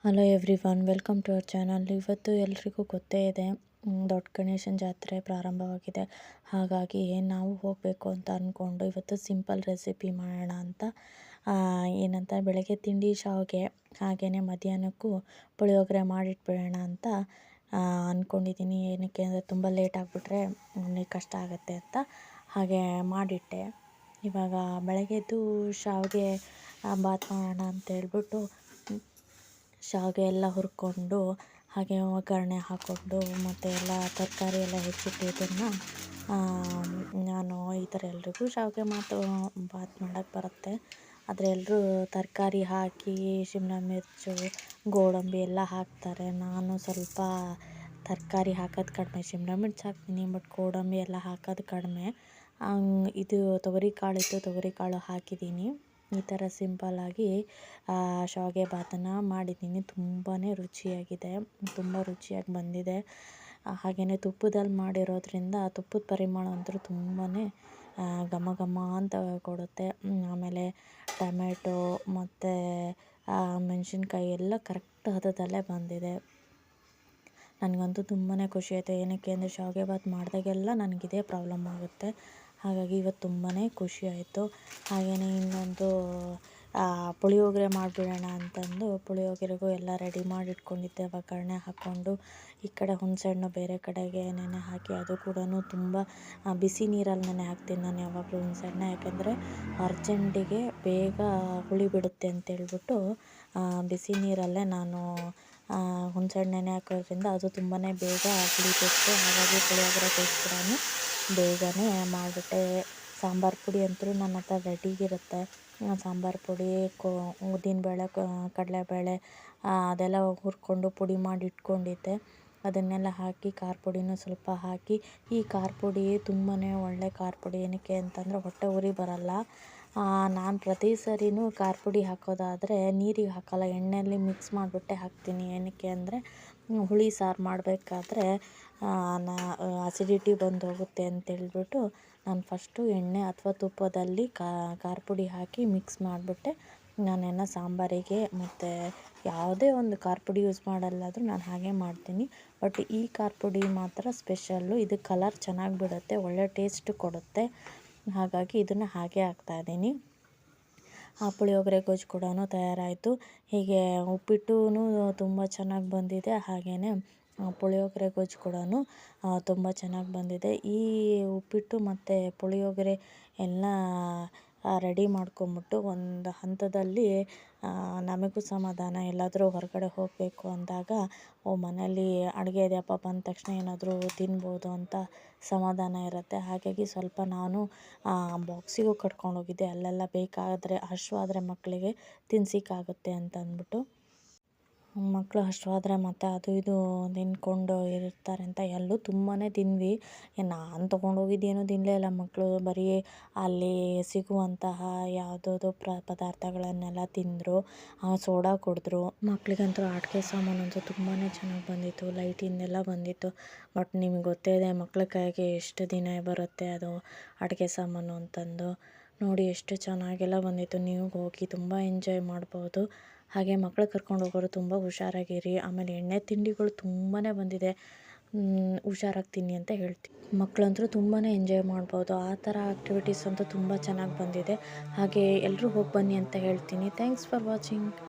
Hello everyone, welcome to our channel. ಇವತ್ತು ಎಲ್ರಿಗೂ ಗೊತ್ತೇ ಇದೆ, ದೊಡ್ಡ ಗಣೇಶನ ಜಾತ್ರೆ ಪ್ರಾರಂಭವಾಗಿದೆ. ಹಾಗಾಗಿ ನಾವು ಹೋಗಬೇಕು ಅಂತ ಅಂದ್ಕೊಂಡು ಇವತ್ತು ಸಿಂಪಲ್ ರೆಸಿಪಿ ಮಾಡೋಣ ಅಂತ ಏನಂತ ಬೆಳಗ್ಗೆ ತಿಂಡಿ ಶಾವಿಗೆ, ಹಾಗೆಯೇ ಮಧ್ಯಾಹ್ನಕ್ಕೂ ಪುಳಿಯೋಗರೆ ಮಾಡಿಟ್ಬಿಡೋಣ ಅಂತ ಅಂದ್ಕೊಂಡಿದ್ದೀನಿ. ಏನಕ್ಕೆ ಅಂದರೆ ತುಂಬ ಲೇಟ್ ಆಗಿಬಿಟ್ರೆ ಕಷ್ಟ ಆಗುತ್ತೆ ಅಂತ ಹಾಗೆ ಮಾಡಿಟ್ಟೆ. ಇವಾಗ ಬೆಳಗ್ಗೆದ್ದು ಶಾವಿಗೆ ಬಾತ್ ಮಾಡೋಣ ಅಂತ ಹೇಳ್ಬಿಟ್ಟು ಶಾವಿಗೆ ಎಲ್ಲ ಹುರ್ಕೊಂಡು ಹಾಗೆ ಒಗ್ಗರಣೆ ಹಾಕ್ಕೊಂಡು ಮತ್ತು ಎಲ್ಲ ತರಕಾರಿ ಎಲ್ಲ ಹೆಚ್ಚಿಟ್ಟಿದ್ದನ್ನು ನಾನು ಈ ಥರ ಎಲ್ರಿಗೂ ಶಾವಿಗೆ ಬಾತ್ ಮಾಡೋಕ್ಕೆ ಬರುತ್ತೆ. ಆದರೆ ಎಲ್ಲರೂ ತರಕಾರಿ ಹಾಕಿ ಶಿಮ್ಲಾ ಮಿರ್ಚು, ಗೋಡಂಬಿ ಎಲ್ಲ ಹಾಕ್ತಾರೆ. ನಾನು ಸ್ವಲ್ಪ ತರಕಾರಿ ಹಾಕೋದು ಕಡಿಮೆ, ಶಿಮ್ಲಾ ಮಿರ್ಚ್ ಹಾಕ್ತೀನಿ, ಬಟ್ ಗೋಡಂಬಿ ಎಲ್ಲ ಹಾಕೋದು ಕಡಿಮೆ. ಇದು ತೊಗರಿಕಾಳು ಹಾಕಿದ್ದೀನಿ. ಈ ಥರ ಸಿಂಪಲ್ಲಾಗಿ ಶಾವಿಗೆ ಬಾತನ್ನು ಮಾಡಿದ್ದೀನಿ. ತುಂಬಾ ರುಚಿಯಾಗಿದೆ, ತುಂಬ ರುಚಿಯಾಗಿ ಬಂದಿದೆ. ಹಾಗೆಯೇ ತುಪ್ಪದಲ್ಲಿ ಮಾಡಿರೋದ್ರಿಂದ ತುಪ್ಪದ ಪರಿಮಳ ಅಂತೂ ತುಂಬಾ ಘಮ ಘಮ ಅಂತ ಕೊಡುತ್ತೆ. ಆಮೇಲೆ ಟೊಮೆಟೊ ಮತ್ತು ಮೆಣಸಿನ್ಕಾಯಿ ಎಲ್ಲ ಕರೆಕ್ಟ್ ಹದದಲ್ಲೇ ಬಂದಿದೆ. ನನಗಂತೂ ತುಂಬಾ ಖುಷಿ ಆಯಿತು. ಏನಕ್ಕೆ ಅಂದರೆ ಶಾವಿಗೆ ಬಾತ್ ಮಾಡಿದಾಗೆಲ್ಲ ನನಗಿದೇ ಪ್ರಾಬ್ಲಮ್ ಆಗುತ್ತೆ. ಹಾಗಾಗಿ ಇವತ್ತು ತುಂಬಾ ಖುಷಿ ಆಯಿತು. ಹಾಗೆಯೇ ಇನ್ನೊಂದು ಪುಳಿಯೋಗರೆ ಮಾಡಿಬಿಡೋಣ ಅಂತಂದು ಪುಳಿಯೋಗರೆಗೂ ಎಲ್ಲ ರೆಡಿ ಮಾಡಿ ಇಟ್ಕೊಂಡಿದ್ದೆ. ಒಗ್ಗರಣೆ ಹಾಕ್ಕೊಂಡು ಈ ಕಡೆ ಹುಣಸೆಹಣ್ಣು ಬೇರೆ ಕಡೆಗೆ ನೆನೆ ಹಾಕಿ, ಅದು ಕೂಡ ತುಂಬ ಬಿಸಿ ನೀರಲ್ಲಿ ನೆನೆ ಹಾಕ್ತೀನಿ ನಾನು ಯಾವಾಗಲೂ ಹುಣಸೆಹಣ್ಣು. ಯಾಕೆಂದರೆ ಅರ್ಜೆಂಟಿಗೆ ಬೇಗ ಹುಳಿ ಬಿಡುತ್ತೆ ಅಂತೇಳ್ಬಿಟ್ಟು ಬಿಸಿ ನೀರಲ್ಲೇ ನಾನು ಹುಣಸೆಹಣ್ಣು ನೆನೆ ಹಾಕೋದ್ರಿಂದ ಅದು ತುಂಬಾ ಬೇಗ ಹುಳಿಬೇಕು. ಹಾಗಾಗಿ ಪುಳಿಯೋಗರೆಗೋಸ್ಕರ ಬೇಗನೆ ಮಾಡಿಬಿಟ್ಟೆ. ಸಾಂಬಾರು ಪುಡಿ ಅಂತೂ ನನ್ನ ಹತ್ರ ರೆಡಿಗಿರುತ್ತೆ. ಸಾಂಬಾರು ಪುಡಿ, ಉದ್ದಿನಬೇಳೆ, ಕಡಲೆಬೇಳೆ ಅದೆಲ್ಲ ಹುರ್ಕೊಂಡು ಪುಡಿ ಮಾಡಿ ಇಟ್ಕೊಂಡಿದ್ದೆ. ಅದನ್ನೆಲ್ಲ ಹಾಕಿ ಖಾರ ಪುಡಿನೂ ಸ್ವಲ್ಪ ಹಾಕಿ, ಈ ಖಾರ ಪುಡಿ ತುಂಬಾ ಒಳ್ಳೆ ಖಾರ ಪುಡಿ. ಏನಕ್ಕೆ ಅಂತಂದರೆ ಹೊಟ್ಟೆ ಉರಿ ಬರಲ್ಲ. ನಾನು ಪ್ರತಿ ಸರಿನೂ ಖಾರ ಪುಡಿ ಹಾಕೋದಾದರೆ ನೀರಿಗೆ ಹಾಕಲ್ಲ, ಎಣ್ಣೆಯಲ್ಲಿ ಮಿಕ್ಸ್ ಮಾಡಿಬಿಟ್ಟೆ ಹಾಕ್ತೀನಿ. ಏನಕ್ಕೆ ಅಂದರೆ ಹುಳಿ ಸಾರು ಮಾಡಬೇಕಾದ್ರೆ ಅಸಿಡಿಟಿ ಬಂದು ಹೋಗುತ್ತೆ ಅಂತೇಳ್ಬಿಟ್ಟು ನಾನು ಫಸ್ಟು ಎಣ್ಣೆ ಅಥವಾ ತುಪ್ಪದಲ್ಲಿ ಖಾರ ಪುಡಿ ಹಾಕಿ ಮಿಕ್ಸ್ ಮಾಡಿಬಿಟ್ಟೆ ನಾನೆಲ್ಲ ಸಾಂಬಾರಿಗೆ ಮತ್ತು ಯಾವುದೇ ಒಂದು ಖಾರ ಪುಡಿ ಯೂಸ್ ಮಾಡಲ್ಲಾದರೂ ನಾನು ಹಾಗೆ ಮಾಡ್ತೀನಿ. ಬಟ್ ಈ ಖಾರ ಪುಡಿ ಮಾತ್ರ ಸ್ಪೆಷಲ್ಲು. ಇದು ಕಲರ್ ಚೆನ್ನಾಗಿ ಬಿಡುತ್ತೆ, ಒಳ್ಳೆ ಟೇಸ್ಟ್ ಕೊಡುತ್ತೆ. ಹಾಗಾಗಿ ಇದನ್ನು ಹಾಗೆ ಹಾಕ್ತಾಯಿದ್ದೀನಿ. ಆ ಪುಳಿಯೋಗರೆ ಗೊಜ್ಜು ಕೂಡ ತಯಾರಾಯಿತು. ಹೀಗೆ ಉಪ್ಪಿಟ್ಟು ತುಂಬ ಚೆನ್ನಾಗಿ ಬಂದಿದೆ. ಹಾಗೆಯೇ ಪುಳಿಯೋಗರೆ ಗೊಜ್ಜು ಕೂಡ ತುಂಬ ಚೆನ್ನಾಗಿ ಬಂದಿದೆ. ಈ ಉಪ್ಪಿಟ್ಟು ಮತ್ತು ಪುಳಿಯೋಗರೆ ಎಲ್ಲ ರೆಡಿ ಮಾಡ್ಕೊಂಬಿಟ್ಟು ಒಂದು ಹಂತದಲ್ಲಿ ನಮಗೂ ಸಮಾಧಾನ. ಎಲ್ಲಾದರೂ ಹೊರಗಡೆ ಹೋಗಬೇಕು ಅಂದಾಗ ಮನೇಲಿ ಅಡುಗೆ ಇದೆಯಪ್ಪ, ಬಂದ ತಕ್ಷಣ ಏನಾದರೂ ತಿನ್ಬೋದು ಅಂತ ಸಮಾಧಾನ ಇರುತ್ತೆ. ಹಾಗಾಗಿ ಸ್ವಲ್ಪ ನಾನು ಬಾಕ್ಸಿಗೂ ಕಟ್ಕೊಂಡೋಗಿದ್ದೆ. ಅಲ್ಲೆಲ್ಲ ಬೇಕಾದರೆ ಹಸಿವಾದರೆ ಮಕ್ಕಳಿಗೆ ತಿನ್ಸಿಕ್ಕಾಗುತ್ತೆ ಅಂತ ಅಂದ್ಬಿಟ್ಟು. ಮಕ್ಕಳು ಹಸಿವಾದ್ರೆ ಮತ್ತು ಅದು ಇದು ತಿನ್ಕೊಂಡು ಇರ್ತಾರೆ ಅಂತ ಎಲ್ಲೂ ತುಂಬಾ ತಿಂದ್ವಿ. ನಾನು ತೊಗೊಂಡೋಗಿದ್ದೇನೂ ತಿನ್ನಲೇ ಇಲ್ಲ. ಮಕ್ಕಳು ಬರೀ ಅಲ್ಲಿ ಸಿಗುವಂತಹ ಯಾವುದಾದ್ರು ಪದಾರ್ಥಗಳನ್ನೆಲ್ಲ ತಿಂದರು, ಸೋಡಾ ಕುಡಿದ್ರು. ಮಕ್ಕಳಿಗಂತೂ ಆಟಿಕೆ ಸಾಮಾನಂತೂ ತುಂಬಾ ಚೆನ್ನಾಗಿ ಬಂದಿತ್ತು, ಲೈಟಿಂದೆಲ್ಲ ಬಂದಿತ್ತು. ಬಟ್ ನಿಮಗೆ ಗೊತ್ತೇ ಇದೆ ಮಕ್ಕಳ ಕೈಗೆ ಎಷ್ಟು ದಿನ ಬರುತ್ತೆ ಅದು ಆಟಿಕೆ ಸಾಮಾನು ಅಂತಂದು. ನೋಡಿ ಎಷ್ಟು ಚೆನ್ನಾಗೆಲ್ಲ ಬಂದಿತ್ತು. ನೀವು ಹೋಗಿ ತುಂಬ ಎಂಜಾಯ್ ಮಾಡ್ಬೋದು. ಹಾಗೆ ಮಕ್ಕಳು ಕರ್ಕೊಂಡು ಹೋಗೋರು ತುಂಬ ಹುಷಾರಾಗಿರಿ. ಆಮೇಲೆ ಎಣ್ಣೆ ತಿಂಡಿಗಳು ತುಂಬಾ ಬಂದಿದೆ, ಹುಷಾರಾಗಿ ತಿನ್ನಿ ಅಂತ ಹೇಳ್ತೀನಿ. ಮಕ್ಕಳಂತೂ ತುಂಬಾ ಎಂಜಾಯ್ ಮಾಡ್ಬೋದು. ಆ ಥರ ಆ್ಯಕ್ಟಿವಿಟೀಸ್ ಅಂತೂ ತುಂಬ ಚೆನ್ನಾಗಿ ಬಂದಿದೆ. ಹಾಗೆ ಎಲ್ಲರೂ ಹೋಗಿ ಬನ್ನಿ ಅಂತ ಹೇಳ್ತೀನಿ. Thanks for watching.